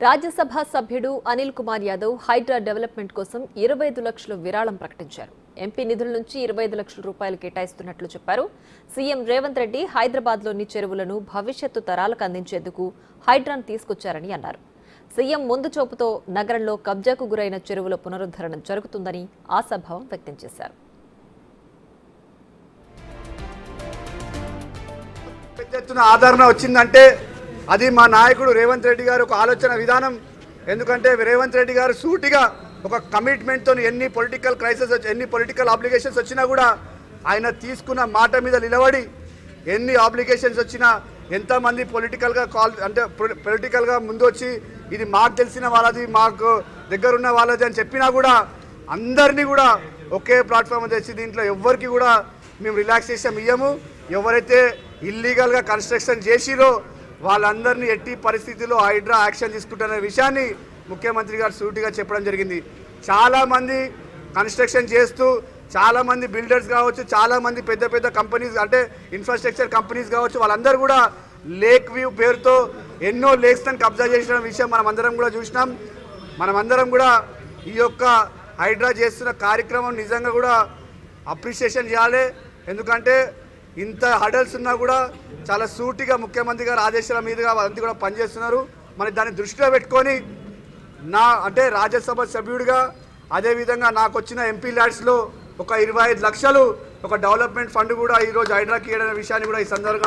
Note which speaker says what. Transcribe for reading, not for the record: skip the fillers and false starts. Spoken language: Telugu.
Speaker 1: రాజ్యసభ సభ్యుడు అనిల్ కుమార్ యాదవ్ హైడ్రా డెవలప్మెంట్ కోసం 25 లక్షల విరాళం ప్రకటించారు. ఎంపీ నిధుల నుంచి 25 లక్షల రూపాయలు కేటాయిస్తున్నట్లు చెప్పారు. సీఎం రేవంత్ రెడ్డి హైదరాబాద్లోని చెరువులను భవిష్యత్తు తరాలకు అందించేందుకు హైడ్రాను తీసుకొచ్చారని అన్నారు. సీఎం ముందు చూపుతో నగరంలో కబ్జాకు గురైన చెరువుల పునరుద్ధరణ జరుగుతుందని ఆశాభావం వ్యక్తం చేశారు.
Speaker 2: పెద్ద ఎత్తున ఆదరణ వచ్చిందంటే అది మా నాయకుడు రేవంత్ రెడ్డి గారు ఒక ఆలోచన విధానం. ఎందుకంటే రేవంత్ రెడ్డి గారు సూటిగా ఒక కమిట్మెంట్తో ఎన్ని పొలిటికల్ క్రైసిస్ ఎన్ని పొలిటికల్ ఆబ్లిగేషన్స్ వచ్చినా కూడా ఆయన తీసుకున్న మాట మీద నిలబడి ఎన్ని ఆబ్లిగేషన్స్ వచ్చినా ఎంతమంది పొలిటికల్గా ముందు వచ్చి ఇది మాకు తెలిసిన వాళ్ళది మాకు దగ్గరున్న వాళ్ళది అని చెప్పినా కూడా అందరినీ కూడా ఒకే ప్లాట్ఫామ్ తెచ్చి దీంట్లో ఎవ్వరికి కూడా మేము రిలాక్సేషన్ ఇయ్యము. ఎవరైతే ఇల్లీగల్గా కన్స్ట్రక్షన్ చేసిరో వాళ్ళందరినీ ఎట్టి పరిస్థితుల్లో హైడ్రా యాక్షన్ తీసుకుంటున్న విషయాన్ని ముఖ్యమంత్రి గారు సూటిగా చెప్పడం జరిగింది. చాలామంది కన్స్ట్రక్షన్ చేస్తూ చాలామంది బిల్డర్స్ కావచ్చు, చాలామంది పెద్ద పెద్ద కంపెనీస్ అంటే ఇన్ఫ్రాస్ట్రక్చర్ కంపెనీస్ కావచ్చు, వాళ్ళందరూ కూడా లేక్ వ్యూ పేరుతో ఎన్నో లేక్స్ని కబ్జా చేసిన విషయం మనమందరం కూడా చూసినాం. మనమందరం కూడా ఈ యొక్క హైడ్రా చేస్తున్న కార్యక్రమం నిజంగా కూడా అప్రిషియేషన్ చేయాలి. ఎందుకంటే ఇంత హడల్స్ ఉన్నా కూడా చాలా సూటిగా ముఖ్యమంత్రి గారు ఆదేశాల మీదుగా వాళ్ళంతా కూడా పనిచేస్తున్నారు. మరి దాన్ని దృష్టిలో పెట్టుకొని అంటే రాజ్యసభ సభ్యుడిగా అదేవిధంగా నాకు వచ్చిన ఎంపీ ల్యాడ్స్లో ఒక 25 లక్షలు ఒక డెవలప్మెంట్ ఫండ్ కూడా ఈరోజు హైడ్రాకి ఇవ్వడం విషయాన్ని కూడా ఈ సందర్భంగా